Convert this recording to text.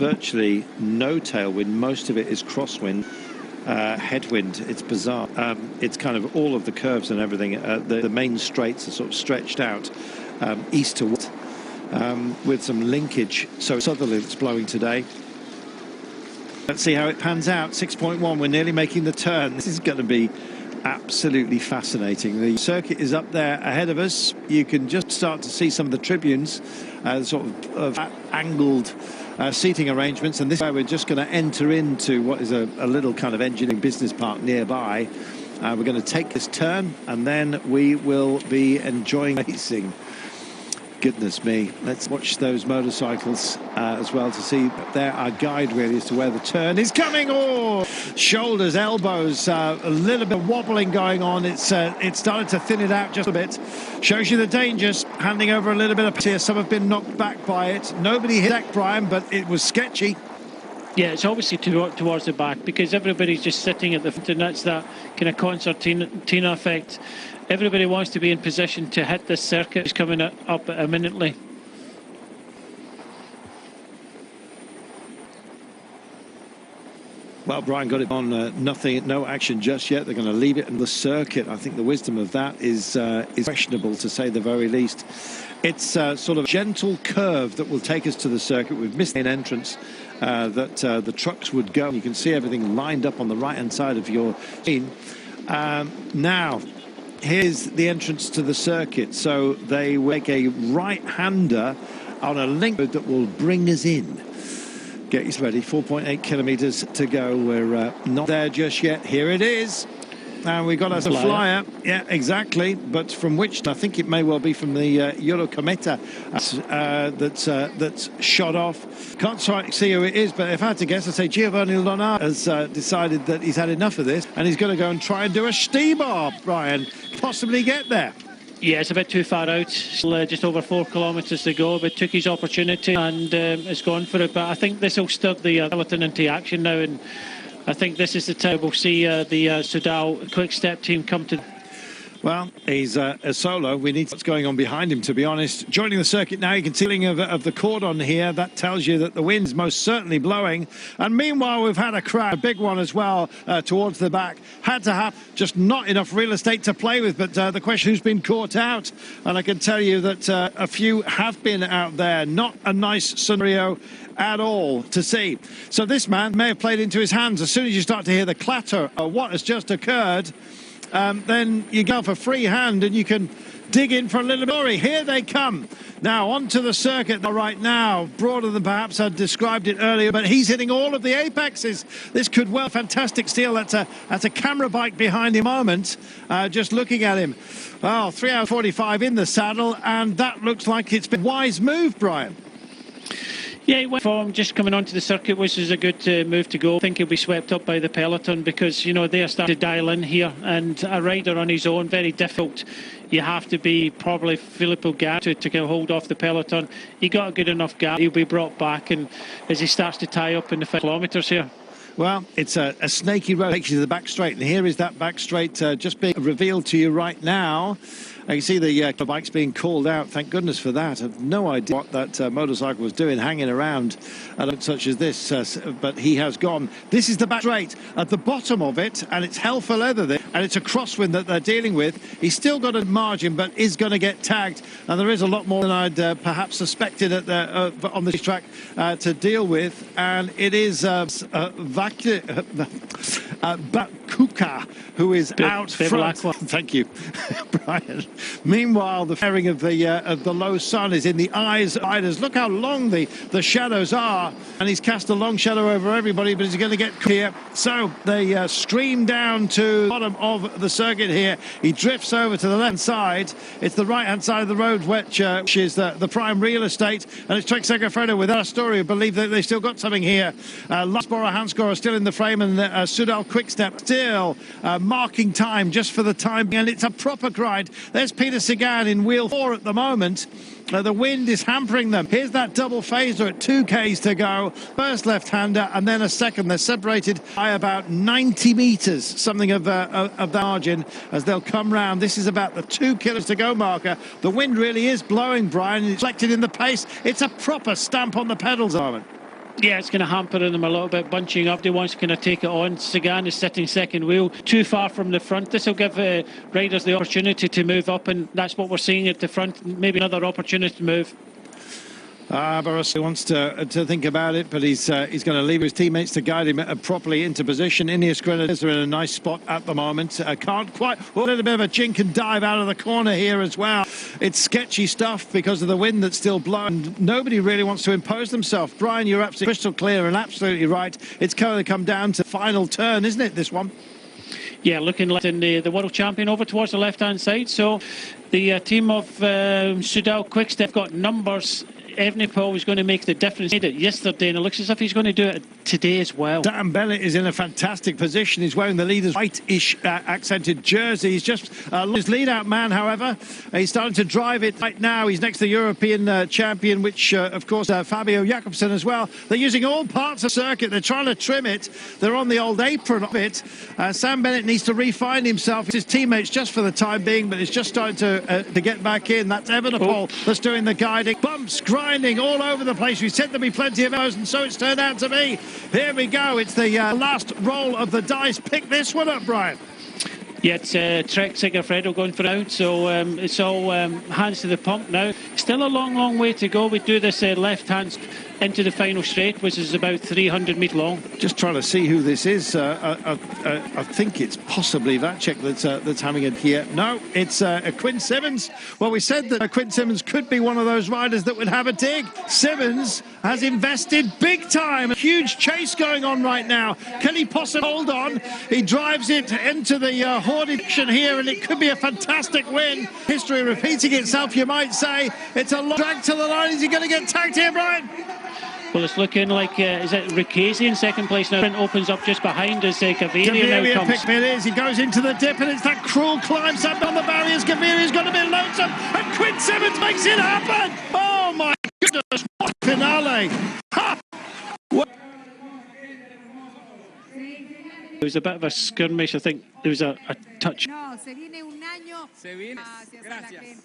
virtually no tailwind. Most of it is crosswind, headwind. It's bizarre. It's kind of all of the curves and everything. The main straights are sort of stretched out east to west with some linkage. So southerly it's blowing today. Let's see how it pans out. 6.1. We're nearly making the turn. This is going to be absolutely fascinating. The circuit is up there ahead of us. You can just start to see some of the tribunes, sort of angled seating arrangements, and this is where we're just going to enter into what is a little kind of engineering business park nearby. We're going to take this turn and then we will be enjoying racing. Goodness me, let's watch those motorcycles as well to see there our guide really as to where the turn is coming. Oh, shoulders, elbows, a little bit of wobbling going on. It's started to thin it out just a bit. Shows you the dangers. Handing over a little bit of here. Some have been knocked back by it. Nobody hit deck, Brian, but it was sketchy. Yeah, it's obviously towards the back because everybody's just sitting at the front, and that's that kind of concertina effect. Everybody wants to be in position to hit this circuit. It's coming up imminently. Well, Brian got it on no action just yet. They're going to leave it in the circuit. I think the wisdom of that is questionable, to say the very least. It's sort of a gentle curve that will take us to the circuit. We've missed an entrance that the trucks would go. You can see everything lined up on the right-hand side of your screen. Now, here's the entrance to the circuit. So they will make a right-hander on a link that will bring us in. Get you ready. 4.8 kilometers to go. We're not there just yet. Here it is. And we got us a flyer. Yeah, exactly. But from which I think it may well be from the Eurocometa that's shot off. Can't quite see who it is, but if I had to guess, I'd say Giovanni Lonar has decided that he's had enough of this and he's going to go and try and do a Stibar, Brian. Possibly get there. Yeah, it's a bit too far out. Just over 4 kilometres to go, but took his opportunity and has gone for it. But I think this will stir the peloton into action now, and I think this is the time we'll see the Soudal Quick Step team come to. Well, he's a solo. We need what's going on behind him, to be honest. Joining the circuit now, you can see of the cordon here. That tells you that the wind's most certainly blowing. And meanwhile, we've had a crowd, a big one as well, towards the back. Had to have just not enough real estate to play with. But the question, who's been caught out? And I can tell you that a few have been out there. Not a nice scenario at all to see. So this man may have played into his hands. As soon as you start to hear the clatter of what has just occurred, then you go for free hand and you can dig in for a little glory. Here they come. Now onto the circuit right now, broader than perhaps I'd described it earlier, but he's hitting all of the apexes. This could well fantastic steal. That's a camera bike behind him moment. Just looking at him. Oh, 3 hours 45 in the saddle, and that looks like it's been a wise move, Brian. Yeah, he went for him just coming onto the circuit, which is a good move to go. I think he'll be swept up by the peloton because, you know, they are starting to dial in here, and a rider on his own, very difficult. You have to be probably Filippo Ganna to get hold off the peloton. He got a good enough gap. He'll be brought back, and as he starts to tie up in the 5 kilometres here. Well, it's a snaky road, takes you to the back straight, and here is that back straight just being revealed to you right now. You see the bikes being called out. Thank goodness for that. I have no idea what that motorcycle was doing, hanging around such as this, but he has gone. This is the back straight at the bottom of it, and it's hell for leather there, and it's a crosswind that they're dealing with. He's still got a margin, but is going to get tagged, and there is a lot more than I'd perhaps suspected at the, on this track to deal with, and it is Bakuka who is out front. Thank you, Brian. Meanwhile, the flaring of the low sun is in the eyes of riders. Look how long the shadows are, and he's cast a long shadow over everybody, but he's going to get here. So they stream down to the bottom of the circuit here. He drifts over to the left side. It's the right-hand side of the road, which is the prime real estate, and it's Trek Segafredo with our story. I believe that they've still got something here. Lasbora Hansgrohe still in the frame, and Soudal Quickstep still marking time just for the time, and it's a proper grind. There's Peter Sagan in wheel 4 at the moment. The wind is hampering them. Here's that double phaser at 2 Ks to go. First left-hander and then a second. They're separated by about 90 metres, something of the margin, as they'll come round. This is about the 2 kilometres to go marker. The wind really is blowing, Brian. It's reflected in the pace. It's a proper stamp on the pedals, Armin. Yeah, it's going to hamper them a little bit, bunching up. They want to kind of take it on. Sagan is sitting second wheel, too far from the front. This will give riders the opportunity to move up, and that's what we're seeing at the front. Maybe another opportunity to move. Barros wants to think about it, but he's going to leave his teammates to guide him properly into position. Ineos Grenadiers are in a nice spot at the moment. Can't quite. A little bit of a jink and dive out of the corner here as well. It's sketchy stuff because of the wind that's still blowing. Nobody really wants to impose themselves. Brian, you're absolutely crystal clear and absolutely right. It's going to come down to the final turn, isn't it, this one? Yeah, looking left in the world champion over towards the left-hand side. So the team of Soudal Quickstep got numbers. Evenepoel was going to make the difference. He did it yesterday, and it looks as if he's going to do it today as well. Dan Bennett is in a fantastic position. He's wearing the leader's whitish accented jersey. He's just his lead-out man, however. He's starting to drive it right now. He's next to the European champion, which, of course, Fabio Jakobsen as well. They're using all parts of the circuit. They're trying to trim it. They're on the old apron of it. Sam Bennett needs to refine himself. His teammates just for the time being, but it's just starting to get back in. That's Evenepoel that's doing the guiding. Bumps, grinding all over the place. We said there'd be plenty of those, and so it's turned out to be. Here we go. It's the last roll of the dice. Pick this one up, Brian. Yeah, it's Trek Segafredo going for out, so it's all hands to the pump now. Still a long way to go. We do this left hand into the final straight, which is about 300 metres long. Just trying to see who this is. I think it's possibly Vacek that's having it here. No, it's Quinn Simmons. Well, we said that Quinn Simmons could be one of those riders that would have a dig. Simmons has invested big time. A huge chase going on right now. Can he possibly hold on? He drives it into the hoarded action here, and it could be a fantastic win. History repeating itself, you might say. It's a long drag to the line. Is he going to get tagged here, Brian? Well, it's looking like, is it Ricchesi in second place now? Sprint opens up just behind us. Gaviria now comes. It is. He goes into the dip, and it's that cruel climb up on the barriers. Gaviria's got to be lonesome, and Quinn Simmons makes it happen. Oh, my goodness, what a finale. Ha! What? It was a bit of a skirmish. I think there was a touch. No, se viene un año. Se viene. Gracias.